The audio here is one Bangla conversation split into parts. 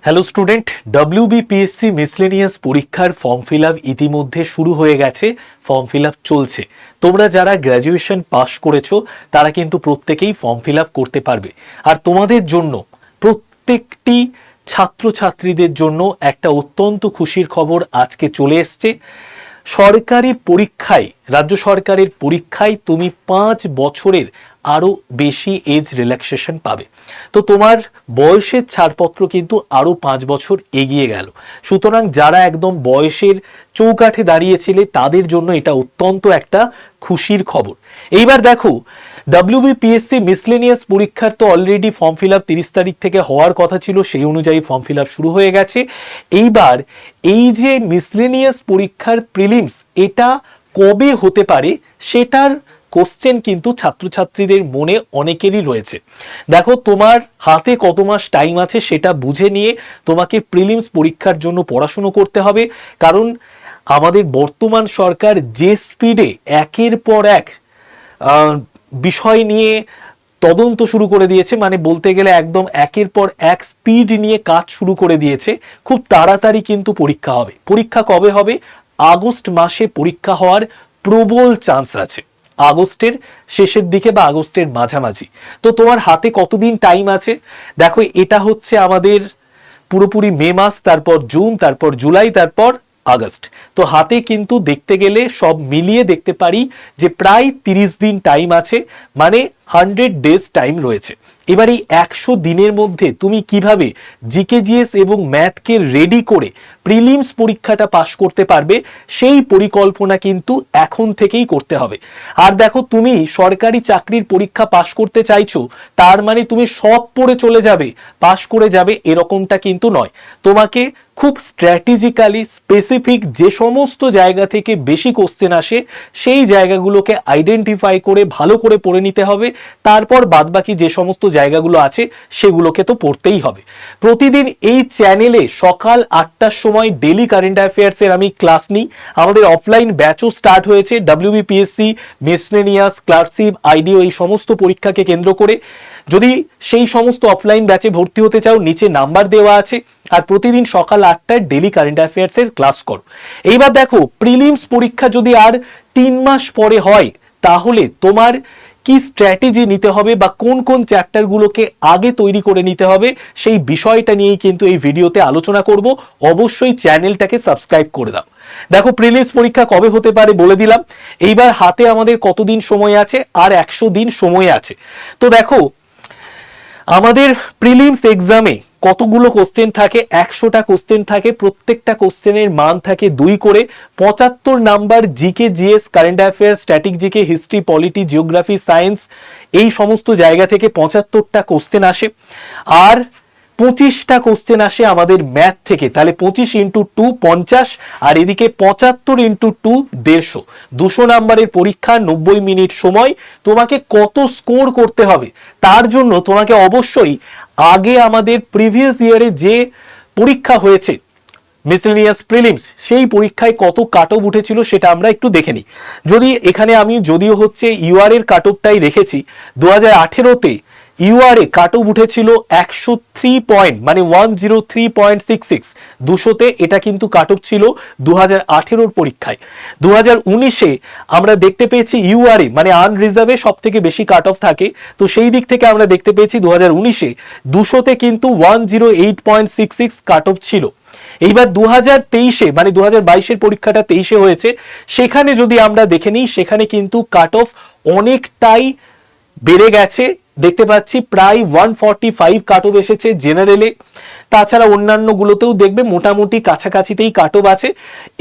হ্যালো স্টুডেন্ট, ডব্লিউবিপিএসসি মিসলেনিয়াস পরীক্ষার ফর্ম ফিল আপ ইতিমধ্যে শুরু হয়ে গেছে। ফর্ম ফিল আপ চলছে। তোমরা যারা গ্র্যাজুয়েশন পাস করেছো তারা কিন্তু প্রত্যেকেই ফর্ম ফিল আপ করতে পারবে। আর তোমাদের জন্য, প্রত্যেকটি ছাত্রছাত্রীদের জন্য একটা অত্যন্ত খুশির খবর আজকে চলে এসছে। সরকারি পরীক্ষায়, রাজ্য সরকারের পরীক্ষায় তুমি 5 বছরের আরও বেশি এজ রিল্যাক্সেশন পাবে। তো তোমার বয়সের ছাড়পত্র কিন্তু আরও 5 বছর এগিয়ে গেল। সুতরাং যারা একদম বয়সের চৌকাঠে দাঁড়িয়েছিলে তাদের জন্য এটা অত্যন্ত একটা খুশির খবর। এইবার দেখো, ডব্লিউবিপিএসসি মিসলেনিয়াস পরীক্ষার তো অলরেডি ফর্ম ফিল আপ 30 তারিখ থেকে হওয়ার কথা ছিল, সেই অনুযায়ী ফর্ম ফিল আপ শুরু হয়ে গেছে। এইবার এই যে মিসলেনিয়াস পরীক্ষার প্রিলিমস, এটা কবে হতে পারে সেটার কোশ্চেন কিন্তু ছাত্রছাত্রীদের মনে অনেকেরই রয়েছে। দেখো, তোমার হাতে কত মাস টাইম আছে সেটা বুঝে নিয়ে তোমাকে প্রিলিমস পরীক্ষার জন্য পড়াশুনো করতে হবে। কারণ আমাদের বর্তমান সরকার যে স্পিডে একের পর এক বিষয় নিয়ে তদন্ত শুরু করে দিয়েছে, মানে বলতে গেলে একদম একের পর এক স্পিড নিয়ে কাজ শুরু করে দিয়েছে। খুব তাড়াতাড়ি কিন্তু পরীক্ষা হবে। পরীক্ষা কবে হবে? আগস্ট মাসে পরীক্ষা হওয়ার প্রবল চান্স আছে, আগস্টের শেষের দিকে বা আগস্টের মাঝামাঝি। তো তোমার হাতে কতদিন টাইম আছে? দেখো, এটা হচ্ছে আমাদের পুরোপুরি মে মাস, তারপর জুন, তারপর জুলাই, তারপর আগস্ট। তো হাতে কিন্তু দেখতে গেলে সব মিলিয়ে দেখতে পারি যে প্রায় 30 দিন টাইম আছে, মানে 100 ডেজ টাইম রয়েছে। এবার এই 100 দিনের মধ্যে তুমি কিভাবে জিকে জিএস এবং ম্যাথকে রেডি করে প্রিলিমস পরীক্ষাটা পাশ করতে পারবে, সেই পরিকল্পনা কিন্তু এখন থেকেই করতে হবে। আর দেখো, তুমি সরকারি চাকরির পরীক্ষা পাশ করতে চাইছো, তার মানে তুমি সব পড়ে চলে যাবে, পাশ করে যাবে, এরকমটা কিন্তু নয়। তোমাকে খুব স্ট্র্যাটেজিক্যালি স্পেসিফিক যে সমস্ত জায়গা থেকে বেশি কোশ্চেন আসে সেই জায়গাগুলোকে আইডেন্টিফাই করে ভালো করে পড়ে নিতে হবে। তারপর বাদবাকি যে সমস্ত জায়গাগুলো আছে সেগুলোকে তো পড়তেই হবে। প্রতিদিন এই চ্যানেলে সকাল 8টার সময় ডেলি কারেন্ট অ্যাফেয়ার্সের আমি ক্লাস নিই। আমাদের অফলাইন ব্যাচও স্টার্ট হয়েছে ডব্লিউবিপিএসসি, মিসলেনিয়াস, ক্লার্কশিপ, আইডিও, এই সমস্ত পরীক্ষাকে কেন্দ্র করে। যদি সেই সমস্ত অফলাইন ব্যাচে ভর্তি হতে চাও, নিচে নাম্বার দেওয়া আছে। আর প্রতিদিন সকাল 8টায় ডেলি কারেন্ট অ্যাফেয়ার্সের ক্লাস করো। এইবার দেখো, প্রিলিমস পরীক্ষা যদি আর 3 মাস পরে হয়, তাহলে তোমার কি স্ট্র্যাটেজি নিতে হবে বা কোন কোন চ্যাপ্টারগুলোকে আগে তৈরি করে নিতে হবে, সেই বিষয়টা নিয়েই কিন্তু এই ভিডিওতে আলোচনা করব। অবশ্যই চ্যানেলটাকে সাবস্ক্রাইব করে দাও। দেখো, প্রিলিমস পরীক্ষা কবে হতে পারে বলে দিলাম। এইবার হাতে আমাদের কতদিন সময় আছে? আর 100 দিন সময় আছে। তো দেখো, আমাদের প্রিলিমস এক্সামে কতগুলো কোশ্চেন থাকে? 100টা কোশ্চেন থাকে। প্রত্যেকটা কোশ্চেনের মান থাকে 2 করে। 75 number GK GS, current affairs, static GK, history, polity, geography, science, এই সমস্ত জায়গা থেকে 75টা কোশ্চেন আসে। আর 25টা কোশ্চেন আসে আমাদের ম্যাথ থেকে। তাহলে 25 × 2 50, আর এদিকে 75 × 2 150। 200 নাম্বারের পরীক্ষা, 90 মিনিট সময়। তোমাকে কত স্কোর করতে হবে তার জন্য তোমাকে অবশ্যই আগে আমাদের প্রিভিয়াস ইয়ারে যে পরীক্ষা হয়েছে মিসলেনিয়াস প্রিলিমস, সেই পরীক্ষায় কত কাট অফ উঠেছিল সেটা আমরা একটু দেখে নিই। যদি এখানে আমি যদিও হচ্ছে ইউআর এর কাট অফটাই রেখেছি, 2018তে ইউআর এ কাট অফ উঠেছিল 103 পয়েন্ট, মানে 103.66। 200তে এটা কিন্তু কাট অফ ছিল 2018 পরীক্ষায়। 2019-এ আমরা দেখতে পেয়েছি ইউআর এ, মানে আনরিজার্ভে সব থেকে বেশি কাট অফ থাকে। তো সেই দিক থেকে আমরা দেখতে পেয়েছি 2019-এ 200তে কিন্তু 108.66 কাট অফ ছিল। এইবার 2023-এ, মানে 2022-এর পরীক্ষাটা 23-এ হয়েছে, সেখানে যদি আমরা দেখে নিই, সেখানে কিন্তু কাট অফ অনেকটাই বেড়ে গেছে। দেখতে পাচ্ছি প্রায় 145 কাট অফ এসেছে জেনারেলে। তাছাড়া অন্যান্য গুলোতেও দেখবে মোটামুটি কাছাকাছিতেই কাট অফ আছে।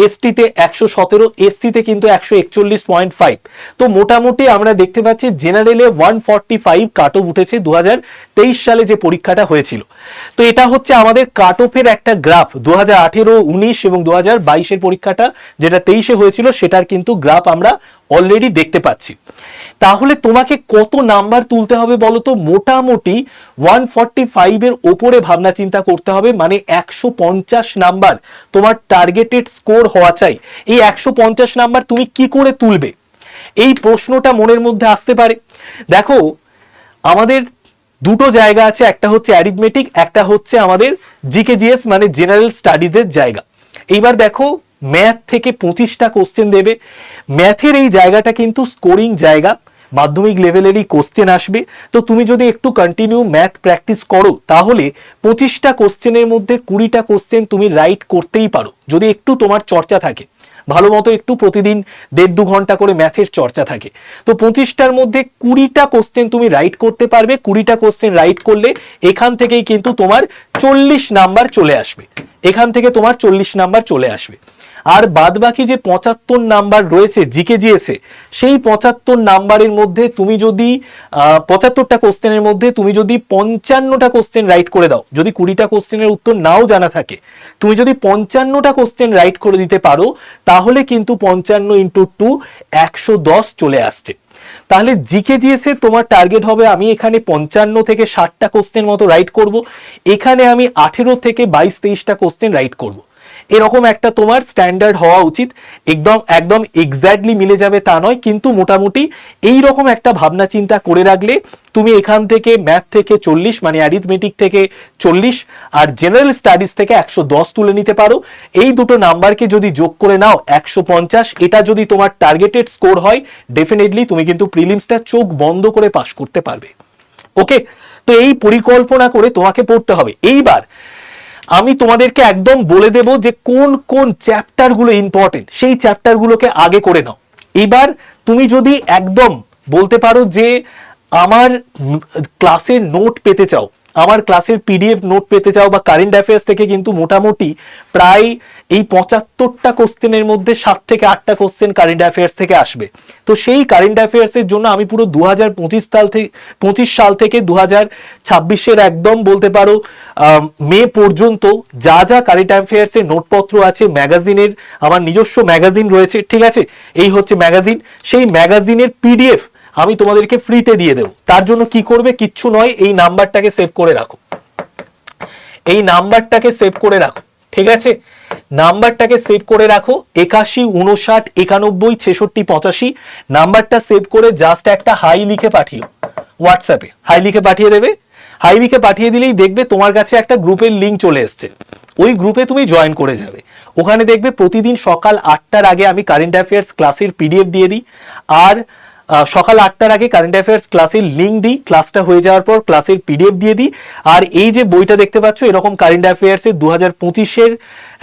এসটিতে 117, এসসিতে কিন্তু 141.5। তো মোটামুটি আমরা দেখতে পাচ্ছি জেনারেলে 145 কাট অফ উঠেছে 2023 সালে যে পরীক্ষাটা হয়েছিল। তো এটা হচ্ছে আমাদের কাট অফের একটা গ্রাফ। 2018, 19 এবং 2022-এর পরীক্ষাটা যেটা 23-এ হয়েছিল, সেটার কিন্তু গ্রাফ আমরা অলরেডি দেখতে পাচ্ছি। তাহলে তোমাকে কত নাম্বার তুলতে হবে বলো তো? মোটামুটি 145-এর ওপরে ভাবনা চিন্তা করতে হবে, মানে 150 নাম্বার তোমার টার্গেটেড স্কোর হওয়া চাই। এই 150 নাম্বার তুমি কি করে তুলবে, এই প্রশ্নটা মনের মধ্যে আসতে পারে। দেখো, আমাদের দুটো জায়গা আছে, একটা হচ্ছে অ্যারিথমেটিক, একটা হচ্ছে আমাদের জিকেজিএস মানে জেনারেল স্টাডিজের জায়গা। এইবার দেখো ম্যাথ থেকে 25টা কোশ্চেন দেবে। ম্যাথের এই জায়গাটা কিন্তু স্কোরিং জায়গা, মাধ্যমিক লেভেলেরই কোশ্চেন আসবে। তো তুমি যদি একটু কন্টিনিউ ম্যাথ প্র্যাকটিস করো তাহলে 25টা কোশ্চেনের মধ্যে 20টা কোশ্চেন তুমি রাইট করতেই পারো, যদি একটু তোমার চর্চা থাকে ভালো মতো, একটু প্রতিদিন 1.5-2 ঘন্টা করে ম্যাথের চর্চা থাকে। তো 25টার মধ্যে 20টা কোশ্চেন তুমি রাইট করতে পারবে। 20টা কোশ্চেন রাইট করলে এখান থেকেই কিন্তু তোমার 40 নাম্বার চলে আসবে, এখান থেকে তোমার 40 নাম্বার চলে আসবে। আর বাদ বাকি যে 75 নাম্বার রয়েছে জিকেজিএস এ, সেই 75 নাম্বারের মধ্যে তুমি যদি 75টা কোশ্চেনের মধ্যে তুমি যদি 55টা কোশ্চেন রাইট করে দাও, যদি 20টা কোশ্চেনের উত্তর নাও জানা থাকে, তুমি যদি 55টা কোশ্চেন রাইট করে দিতে পারো তাহলে কিন্তু 55 ইন্টু 2 110 চলে আসছে। তাহলে জিকেজিএস এ তোমার টার্গেট হবে আমি এখানে 55 থেকে 60টা কোশ্চেন মতো রাইট করব, এখানে আমি 18 থেকে 22-23টা কোশ্চেন রাইট করব। এরকম একটা তোমার স্ট্যান্ডার্ড হওয়া উচিত। একদম এক্স্যাক্টলি মিলে যাবে তা নয়, কিন্তু মোটামুটি এই রকম একটা ভাবনা চিন্তা করে রাখলে তুমি এখান থেকে ম্যাথ থেকে 40 মানে অ্যারিথমেটিক থেকে 40 আর জেনারেল স্টাডিজ থেকে 110 তুলে নিতে পারো। এই দুটো নাম্বারকে যদি যোগ করে নাও 150, এটা যদি তোমার টার্গেটেড স্কোর হয় ডেফিনেটলি তুমি কিন্তু প্রিলিমসটা চোখ বন্ধ করে পাস করতে পারবে। ওকে, তো এই পরিকল্পনা করে তোমাকে পড়তে হবে। এইবার আমি তোমাদেরকে একদম বলে দেব যে কোন কোন চ্যাপ্টারগুলো ইম্পর্টেন্ট, সেই চ্যাপ্টারগুলোকে আগে করে নাও। এবার তুমি যদি একদম বলতে পারো যে আমার ক্লাসের নোট পেতে চাও, আমার ক্লাসের পিডিএফ নোট পেতে চাও বা কারেন্ট অ্যাফেয়ার্স থেকে কিন্তু মোটামুটি প্রায় এই 75টা কোশ্চেনের মধ্যে 7 থেকে 8টা কোশ্চেন কারেন্ট অ্যাফেয়ার্স থেকে আসবে। তো সেই কারেন্ট অ্যাফেয়ার্সের জন্য আমি পুরো 2025 সাল থেকে 2026-এর একদম বলতে পারো মে পর্যন্ত যা যা কারেন্ট অ্যাফেয়ার্সের নোটপত্র আছে, ম্যাগাজিনের আমার নিজস্ব ম্যাগাজিন রয়েছে, ঠিক আছে, এই হচ্ছে ম্যাগাজিন, সেই ম্যাগাজিনের পিডিএফ আমি তোমাদেরকে ফ্রিতে দিয়ে দেবো। তার জন্য কি করবে, কিচ্ছু নয়, এই নাম্বারটাকে সেভ করে রাখো, এই নাম্বারটাকে সেভ করে রাখো, ঠিক আছে, নাম্বারটাকে সেভ করে রাখো 81 59 91 66 85 নাম্বারটা সেভ করে জাস্ট একটা হাই লিখে পাঠিও হোয়াটসঅ্যাপে, হাই লিখে পাঠিয়ে দেবে। হাই লিখে পাঠিয়ে দিলেই দেখবে তোমার কাছে একটা গ্রুপের লিঙ্ক চলে এসছে, ওই গ্রুপে তুমি জয়েন করে যাবে। ওখানে দেখবে প্রতিদিন সকাল 8টার আগে আমি কারেন্ট অ্যাফেয়ার্স ক্লাসের পিডিএফ দিয়ে দিই, আর সকাল 8টার আগে কারেন্ট অ্যাফেয়ার্স ক্লাসের লিঙ্ক দিই, ক্লাসটা হয়ে যাওয়ার পর ক্লাসের পিডিএফ দিয়ে দিই। আর এই যে বইটা দেখতে পাচ্ছ এরকম কারেন্ট অ্যাফেয়ার্সের 2025-এর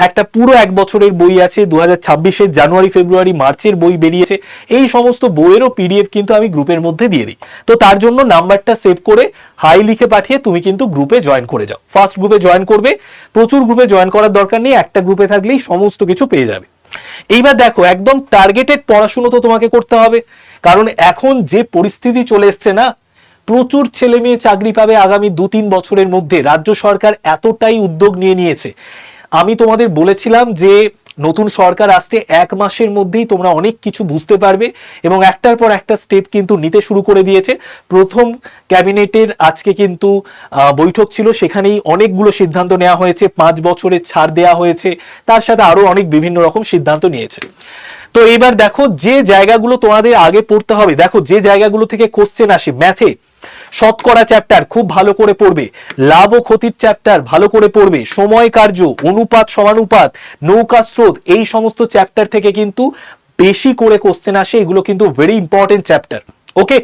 একটা পুরো 1 বছরের বই আছে, 2026-এর জানুয়ারি ফেব্রুয়ারি মার্চের বই বেরিয়েছে, এই সমস্ত বইয়েরও পিডিএফ কিন্তু আমি গ্রুপের মধ্যে দিয়ে দিই। তো তার জন্য নাম্বারটা সেভ করে হাই লিখে পাঠিয়ে তুমি কিন্তু গ্রুপে জয়েন করে যাও, ফার্স্ট গ্রুপে জয়েন করবে। প্রচুর গ্রুপে জয়েন করার দরকার নেই, একটা গ্রুপে থাকলেই সমস্ত কিছু পেয়ে যাবে। এইবার দেখো একদম টার্গেটেড পড়াশুনো তো তোমাকে করতে হবে, কারণ এখন যে পরিস্থিতি চলে এসছে না, প্রচুর ছেলে মেয়ে চাকরি পাবে আগামী 2-3 বছরের মধ্যে। রাজ্য সরকার এতটাই উদ্যোগ নিয়ে নিয়েছে, আমি তোমাদের বলেছিলাম যে নতুন সরকার আসছে 1 মাসের মধ্যেই তোমরা অনেক কিছু বুঝতে পারবে, এবং একটার পর একটা স্টেপ কিন্তু নিতে শুরু করে দিয়েছে। প্রথম ক্যাবিনেটের আজকে কিন্তু বৈঠক ছিল, সেখানেই অনেকগুলো সিদ্ধান্ত নেওয়া হয়েছে, 5 বছরের ছাড় দেওয়া হয়েছে, তার সাথে আরো অনেক বিভিন্ন রকম সিদ্ধান্ত নিয়েছে। তো এবার দেখো যে জায়গাগুলো তোমাদের আগে পড়তে হবে, দেখো যে জায়গাগুলো থেকে কোশ্চেন আসে, ম্যাথে শতকরা চ্যাপ্টার খুব ভালো করে পড়বে, লাভ ও ক্ষতির চ্যাপ্টার ভালো করে পড়বে, সময় কার্য, অনুপাত সমানুপাত, নৌকা স্রোত, এই সমস্ত চ্যাপ্টার থেকে কিন্তু বেশি করে কোশ্চেন আসে, এগুলো কিন্তু ভেরি ইম্পর্টেন্ট চ্যাপ্টার। ওকে,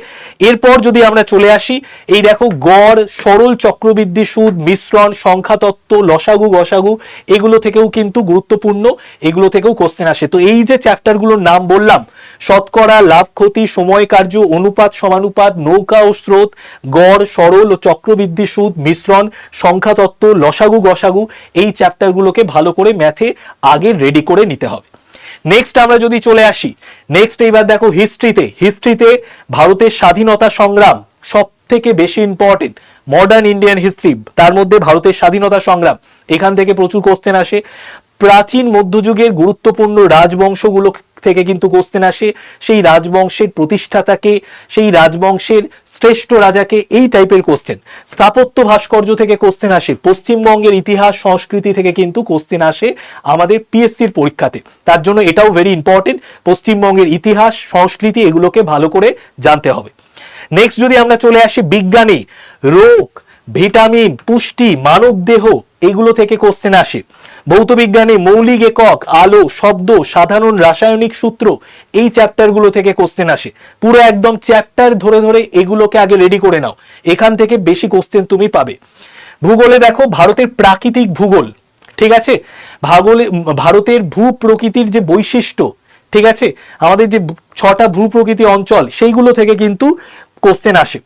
এরপর যদি আমরা চলে আসি, এই দেখো গড়, সরল চক্রবৃদ্ধি সুদ, মিশ্রণ, সংখ্যাতত্ত্ব, লসাগু গসাগু, এগুলো থেকেও কিন্তু গুরুত্বপূর্ণ, এগুলো থেকেও কোশ্চেন আসে। তো এই যে চ্যাপ্টারগুলোর নাম বললাম, শতকরা, লাভ ক্ষতি, সময় কার্য, অনুপাত সমানুপাত, নৌকা ও স্রোত, গড়, সরল ও চক্রবৃদ্ধি সুদ, মিশ্রণ, সংখ্যাতত্ত্ব, লসাগু গসাগু, এই চ্যাপ্টারগুলোকে ভালো করে ম্যাথে আগে রেডি করে নিতে হবে। নেক্সট আমরা যদি চলে আসি, নেক্সট এইবার দেখো হিস্ট্রিতে ভারতের স্বাধীনতা সংগ্রাম সব থেকে বেশি ইম্পর্টেন্ট, মডার্ন ইন্ডিয়ান হিস্ট্রি, তার মধ্যে ভারতের স্বাধীনতা সংগ্রাম, এখান থেকে প্রচুর কোশ্চেন আসে। প্রাচীন মধ্যযুগের গুরুত্বপূর্ণ রাজবংশগুলো থেকে কিন্তু কোশ্চেন আসে, সেই রাজবংশের প্রতিষ্ঠাতাকে, সেই রাজবংশের শ্রেষ্ঠ রাজাকে, এই টাইপের কোশ্চেন। স্থাপত্য ভাস্কর্য থেকে কোশ্চেন আসে, পশ্চিমবঙ্গের ইতিহাস সংস্কৃতি থেকে কিন্তু কোশ্চেন আসে আমাদের পিএসসির পরীক্ষাতে, তার জন্য এটাও ভেরি ইম্পর্টেন্ট। পশ্চিমবঙ্গের ইতিহাস সংস্কৃতি এগুলোকে ভালো করে জানতে হবে। নেক্সট যদি আমরা চলে আসি বিজ্ঞানে, রোগ, ভিটামিন, পুষ্টি, মানব দেহ, এগুলো থেকে কোশ্চেন আসে। ভৌত বিজ্ঞানে মৌলিক একক, আলো, শব্দ, সাধারণ রাসায়নিক সূত্র, এই চ্যাপ্টারগুলো থেকে কোশ্চেন আসে। পুরো একদম চ্যাপ্টার ধরে ধরে এগুলোকে আগে রেডি করে নাও, এখান থেকে বেশি কোশ্চেন তুমি পাবে। ভূগোলে দেখো ভারতের প্রাকৃতিক ভূগোল, ঠিক আছে, ভারতের ভূ প্রকৃতির যে বৈশিষ্ট্য, ঠিক আছে, আমাদের যে 6টা ভূ প্রকৃতি অঞ্চল সেইগুলো থেকে কিন্তু কোশ্চেন আসে।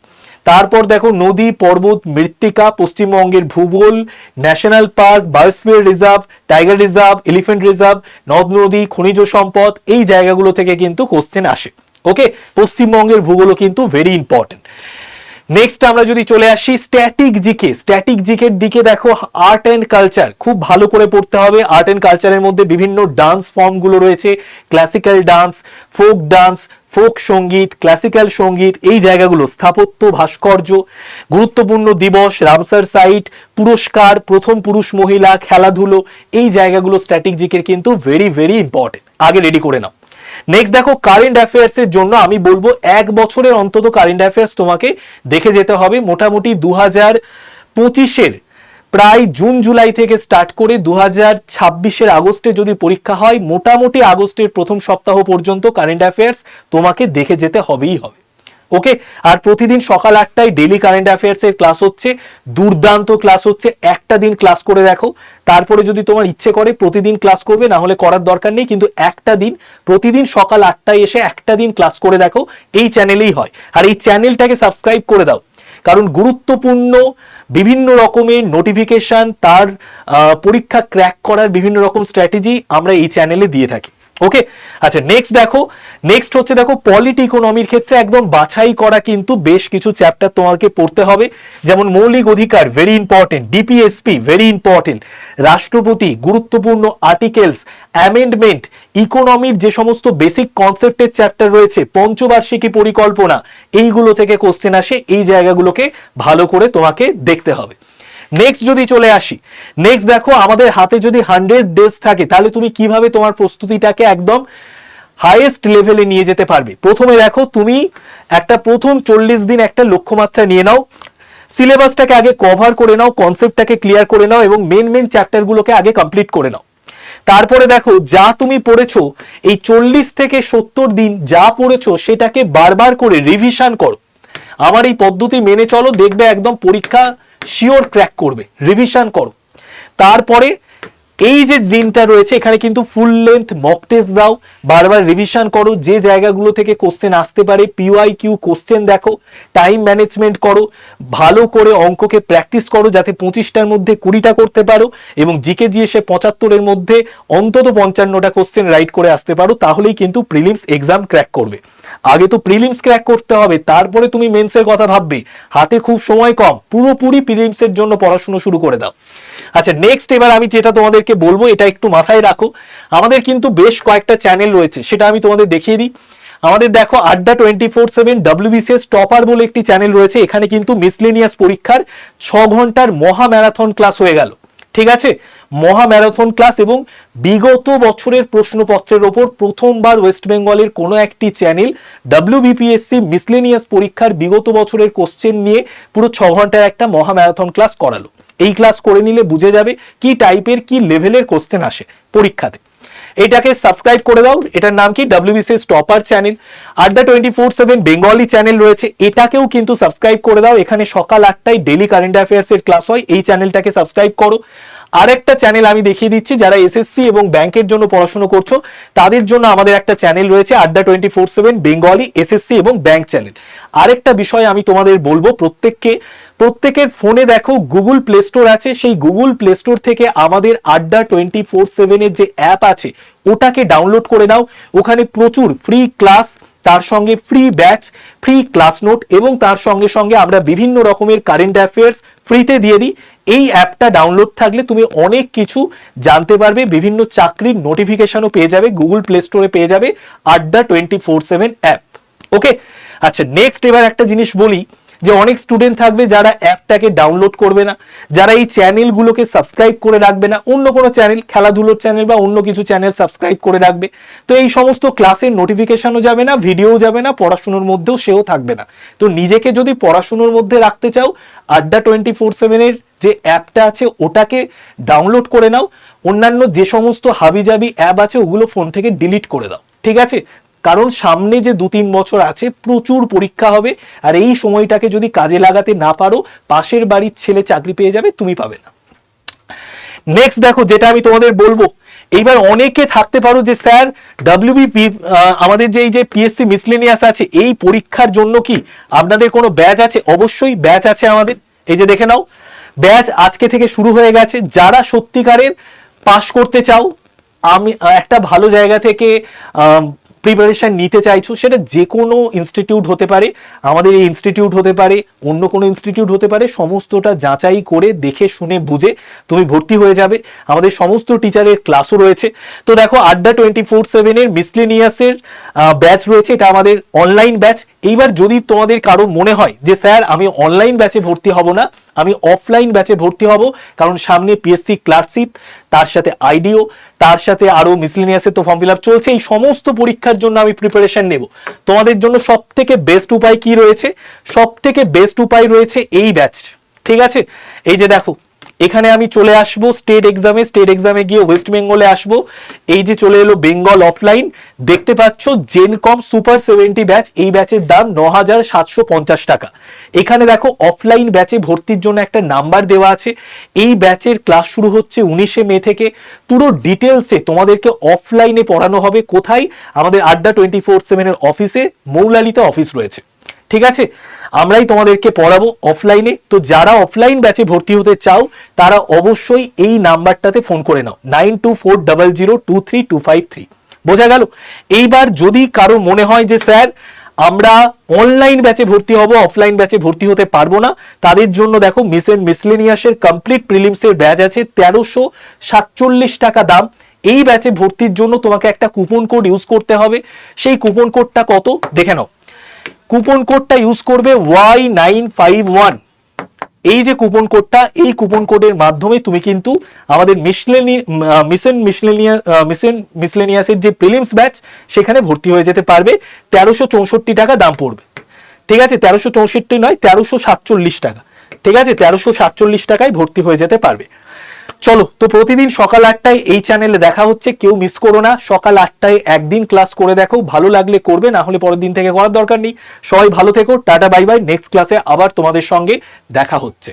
তারপর দেখো নদী, পর্বত, মৃত্তিকা, পশ্চিমবঙ্গের ভূগোল, national park, biosphere reserve, tiger reserve, elephant reserve, নদ নদী, খনিজ সম্পদ, এই জায়গাগুলো থেকে কিন্তু কোশ্চেন আসে। ওকে, পশ্চিমবঙ্গের ভূগোলও কিন্তু ভেরি ইম্পর্টেন্ট। নেক্সট আমরা যদি চলে আসি স্ট্যাটিক জিকে, স্ট্যাটিক জিকের দিকে দেখো আর্ট অ্যান্ড কালচার খুব ভালো করে পড়তে হবে। আর্ট অ্যান্ড কালচারের মধ্যে বিভিন্ন ডান্স ফর্মগুলো রয়েছে, classical dance, folk dance, folk সঙ্গীত, ক্লাসিক্যাল সঙ্গীত, এই জায়গাগুলো, স্থাপত্য, ভাস্কর্য, গুরুত্বপূর্ণ দিবস, রামসার সাইট, পুরস্কার, প্রথম পুরুষ মহিলা, খেলাধুলো, এই জায়গাগুলো স্ট্যাটিক জিকের কিন্তু ভেরি ভেরি ইম্পর্টেন্ট, আগে রেডি করে নাও। নেক্সট দেখো কারেন্ট অ্যাফেয়ার্স এর জন্য আমি বলবো 1 বছরের অন্তত কারেন্ট অ্যাফেয়ার্স তোমাকে দেখে যেতে হবে। মোটামুটি 2025-এর প্রায় জুন জুলাই থেকে স্টার্ট করে 2026-এর আগস্টে যদি পরীক্ষা হয়, মোটামুটি আগস্টের প্রথম সপ্তাহ পর্যন্ত কারেন্ট অ্যাফেয়ার্স তোমাকে দেখে যেতে হবেই হবে। ওকে, আর প্রতিদিন সকাল 8টায় ডেলি কারেন্ট অ্যাফেয়ার্স এর ক্লাস হচ্ছে, দুর্দান্ত ক্লাস হচ্ছে। একটা দিন ক্লাস করে দেখো, তারপরে যদি তোমার ইচ্ছে করে প্রতিদিন ক্লাস করবে, না হলে করার দরকার নেই, কিন্তু একটা দিন প্রতিদিন সকাল 8টায় এসে একটা দিন ক্লাস করে দেখো, এই চ্যানেলেই হয়। আর এই চ্যানেলটাকে সাবস্ক্রাইব করে দাও, কারণ গুরুত্বপূর্ণ বিভিন্ন রকমের নোটিফিকেশন, তার পরীক্ষা ক্র্যাক করার বিভিন্ন রকম স্ট্র্যাটেজি আমরা এই চ্যানেলে দিয়ে থাকি। ওকে, আচ্ছা নেক্সট দেখো, নেক্সট হচ্ছে দেখো পলিটি ইকোনমির ক্ষেত্রে একদম বাছাই করা কিন্তু বেশ কিছু চ্যাপ্টার তোমাকে পড়তে হবে। যেমন মৌলিক অধিকার very important, DPSP very important, রাষ্ট্রপতি, গুরুত্বপূর্ণ আর্টিকেলস, অ্যামেন্ডমেন্ট, ইকোনমির যে সমস্ত বেসিক কনসেপ্টের চ্যাপ্টার রয়েছে, পঞ্চবার্ষিকী পরিকল্পনা, এইগুলো থেকে কোশ্চেন আসে। এই জায়গাগুলোকে ভালো করে তোমাকে দেখতে হবে। নেক্সট যদি চলে আসি, নেক্সট দেখো আমাদের হাতে যদি 100 ডেজ থাকে, তাহলে তুমি কিভাবে তোমার প্রস্তুতিটাকে একদম হাইয়েস্ট লেভেলে নিয়ে যেতে পারবে। প্রথমে দেখো তুমি একটা প্রথম 40 দিন একটা লক্ষ্যমাত্রা নিয়ে নাও, সিলেবাসটাকে আগে কভার করে নাও, কনসেপ্টটাকে ক্লিয়ার করে নাও এবং মেন চ্যাপ্টারগুলোকে আগে কমপ্লিট করে নাও। তারপরে দেখো যা তুমি পড়েছো এই 40 থেকে 70 দিন যা পড়েছো সেটাকে বারবার করে রিভিশন করো। আমার এই পদ্ধতি মেনে চলো, দেখবে একদম পরীক্ষা শিওর ক্র্যাক করবে। রিভিশন করো, তারপরে এই যে দিনটা রয়েছে এখানে কিন্তু ফুল লেন্থ মক টেস্ট দাও, বারবার রিভিশন করো, যে জায়গাগুলো থেকে কোশ্চেন আসতে পারে PYQ কোশ্চেন দেখো, টাইম ম্যানেজমেন্ট করো, ভালো করে অঙ্ককে প্র্যাকটিস করো যাতে 25টার মধ্যে 20টা করতে পারো এবং জিকে জিএসে 75-এর মধ্যে অন্তত 55টা কোশ্চেন রাইট করে আসতে পারো, তাহলেই কিন্তু প্রিলিমস এক্সাম ক্র্যাক করবে। আগে তো প্রিলিমস ক্র্যাক করতে হবে, তারপরে তুমি মেন্সের কথা ভাববে, হাতে খুব সময় কম, পুরোপুরি প্রিলিমসের জন্য পড়াশোনা শুরু করে দাও। আচ্ছা নেক্সট এবার আমি যেটা তোমাদেরকে বলবো এটা একটু মাথায় রাখো, আমাদের কিন্তু বেশ কয়েকটা চ্যানেল রয়েছে, সেটা আমি তোমাদের দেখিয়ে দিই। আমাদের দেখো আড্ডা 24/7 WBCS টপার বলে একটি চ্যানেল রয়েছে, এখানে কিন্তু মিসলেনিয়াস পরীক্ষার 6 ঘন্টার মহা ম্যারাথন ক্লাস হয়ে গেল, ঠিক আছে, মহা ম্যারাথন ক্লাস, এবং বিগত বছরের প্রশ্নপত্রের ওপর প্রথমবার ওয়েস্ট বেঙ্গলের কোনো একটি চ্যানেল WBPSC মিসলেনিয়াস পরীক্ষার বিগত বছরের কোশ্চেন নিয়ে পুরো 6 ঘন্টার একটা মহা ম্যারাথন ক্লাস করালো। এই ক্লাস করে নিলে বুঝে যাবে কি টাইপের কি লেভেলের কোশ্চেন আসে পরীক্ষাতে। এটাকে সাবস্ক্রাইব করে দাও, এটার নাম কি WBCS টপার চ্যানেল। আড্ডা 24/7 বেঙ্গলি চ্যানেল রয়েছে, এটাকেও কিন্তু সাবস্ক্রাইব করে দাও, এখানে সকাল 8টায় ডেলি কারেন্ট অ্যাফেয়ার্স এর ক্লাস হয়, এই চ্যানেলটাকে সাবস্ক্রাইব করো। আরেকটা চ্যানেল আমি দেখিয়ে দিচ্ছি, যারা SSC এবং ব্যাংকের জন্য পড়াশোনা করছো তাদের জন্য আমাদের একটা চ্যানেল রয়েছে আড্ডা 24/7 বেঙ্গলি SSC এবং ব্যাংক চ্যানেল। আরেকটা বিষয় আমি তোমাদের বলবো, প্রত্যেকের ফোনে দেখো গুগল প্লে স্টোর আছে, সেই গুগল প্লে স্টোর থেকে আমাদের আড্ডা 24/7 এর যে অ্যাপ আছে ওটাকে ডাউনলোড করে নাও। ওখানে প্রচুর ফ্রি ক্লাস, তার সঙ্গে free batch, free class note এবং তার সঙ্গে সঙ্গে আমরা বিভিন্ন রকমের কারেন্ট অ্যাফেয়ার্স ফ্রিতে দিয়ে দিই। এই অ্যাপটা ডাউনলোড থাকলে তুমি অনেক কিছু জানতে পারবে, বিভিন্ন চাকরির নোটিফিকেশনও পেয়ে যাবে, গুগল প্লে স্টোরে পেয়ে যাবে আড্ডা 24/7 অ্যাপ। ওকে, আচ্ছা নেক্সট এবার একটা জিনিস বলি, যে অনেক স্টুডেন্ট থাকবে যারা অ্যাপটাকে ডাউনলোড করবে না, যারা এই চ্যানেলগুলোকে সাবস্ক্রাইব করে রাখবে না, অন্য কোনো চ্যানেল, খেলাধুলোর চ্যানেল বা অন্য কিছু চ্যানেল সাবস্ক্রাইব করে রাখবে। তো এই সমস্ত ক্লাসের নোটিফিকেশনও যাবে না, ভিডিওও যাবে না, পড়াশুনোর মধ্যেও সেও থাকবে না। তো নিজেকে যদি পড়াশুনোর মধ্যে রাখতে চাও, আড্ডা 24/7-এর যে অ্যাপটা আছে ওটাকে ডাউনলোড করে নাও। অন্যান্য যে সমস্ত হাবিজাবি অ্যাপ আছে ওগুলো ফোন থেকে ডিলিট করে দাও, ঠিক আছে? কারণ সামনে যে 2-3 বছর আছে প্রচুর পরীক্ষা হবে, আর এই সময়টাকে যদি কাজে লাগাতে না পারো, পাশের বাড়ির ছেলে চাকরি পেয়ে যাবে, তুমি পাবে না। নেক্সট দেখো, যেটা আমি তোমাদের বলবো, এইবার অনেকে থাকতে পারো যে স্যার ডাব্লিউবিপি আমাদের যে এই যে পিএসসি মিসলেনিয়াস আছে এই পরীক্ষার জন্য কি আপনাদের কোনো ব্যাচ আছে? অবশ্যই ব্যাচ আছে আমাদের। এই যে দেখে নাও, ব্যাচ আজকে থেকে শুরু হয়ে গেছে। যারা সত্যিকারের পাস করতে চাও, আমি একটা ভালো জায়গা থেকে প্রিপারেশন নিতে চাইছো, সেটা যে কোনো ইনস্টিটিউট হতে পারে, আমাদের এই ইনস্টিটিউট হতে পারে, অন্য কোনো ইনস্টিটিউট হতে পারে, সমস্তটা যাচাই করে দেখে শুনে বুঝে তুমি ভর্তি হয়ে যাবে। আমাদের সমস্ত টিচারের ক্লাসও রয়েছে। তো দেখো, আড্ডা 24/7-এর মিসলেনিয়াসের ব্যাচ রয়েছে, এটা আমাদের অনলাইন ব্যাচ। এইবার যদি তোমাদের কারো মনে হয় যে স্যার আমি অনলাইন ব্যাচে ভর্তি হব না, আমি অফলাইন ব্যাচে ভর্তি হব, কারণ সামনে পিএসসি ক্লার্কশিপ, তার সাথে আইডিও, তার সাথে আরো মিসলেনিয়াসের তো ফর্ম ফিল আপ চলছে, এই সমস্ত পরীক্ষার জন্য আমি প্রিপারেশন নেব, তোমাদের জন্য সব থেকে বেস্ট উপায় কি রয়েছে? সব থেকে বেস্ট উপায় রয়েছে এই ব্যাচ, ঠিক আছে? এই যে দেখো, এখানে আমি চলে আসবো স্টেট এক্সামে গিয়ে ওয়েস্ট বেঙ্গলে আসবো। এই যে চলে এলো বেঙ্গল অফলাইন, দেখতে পাচ্ছ জেনকম সুপার 70 ব্যাচ, এই ব্যাচের দাম 9,750 টাকা। এখানে দেখো অফলাইন ব্যাচে ভর্তির জন্য একটা নাম্বার দেওয়া আছে। এই ব্যাচের ক্লাস শুরু হচ্ছে 19শে মে থেকে। পুরো ডিটেলসে তোমাদেরকে অফলাইনে পড়ানো হবে। কোথায়? আমাদের আড্ডা 24/7-এর অফিসে, মৌলালিতে অফিস রয়েছে, ঠিক আছে? আমরাই তোমাদেরকে পড়াবো অফলাইনে। তো যারা অফলাইন ব্যাচে ভর্তি হতে চাও তারা অবশ্যই এই নাম্বারটাতে ফোন করে নাও, 9240023253। বোঝা গেল? এইবার যদি কারো মনে হয় যে স্যার আমরা অনলাইন ব্যাচে ভর্তি হব, অফলাইন ব্যাচে ভর্তি হতে পারবো না, তাদের জন্য দেখো মিসলেনিয়াসের কমপ্লিট প্রিলিমসের ব্যাচ আছে, 1347 টাকা দাম। এই ব্যাচে ভর্তির জন্য তোমাকে একটা কুপন কোড ইউজ করতে হবে। সেই কুপন কোডটা কত দেখে নাও। কুপন কোডটা ইউজ করবে Y951। এই যে কুপন কোডটা, এই কুপন কোডের মাধ্যমে তুমি কিন্তু আমাদের মিসলেনিয়াসের যে প্রিলিমস ব্যাচ সেখানে ভর্তি হয়ে যেতে পারবে। 1364 টাকা দাম পড়বে, ঠিক আছে? 1364 নয়, 1347 টাকা, ঠিক আছে? 1347 টাকায় ভর্তি হয়ে যেতে পারবে। চলো, তো প্রতিদিন সকাল 8টায় এই চ্যানেলে দেখা হচ্ছে, কেউ মিস করো না। সকাল 8টায় একদিন ক্লাস করে দেখো, ভালো লাগলে করবে, না হলে পরের দিন থেকে করার দরকার নেই। সবাই ভালো থেকো, টাটা বাই বাই। নেক্সট ক্লাসে আবার তোমাদের সঙ্গে দেখা হচ্ছে।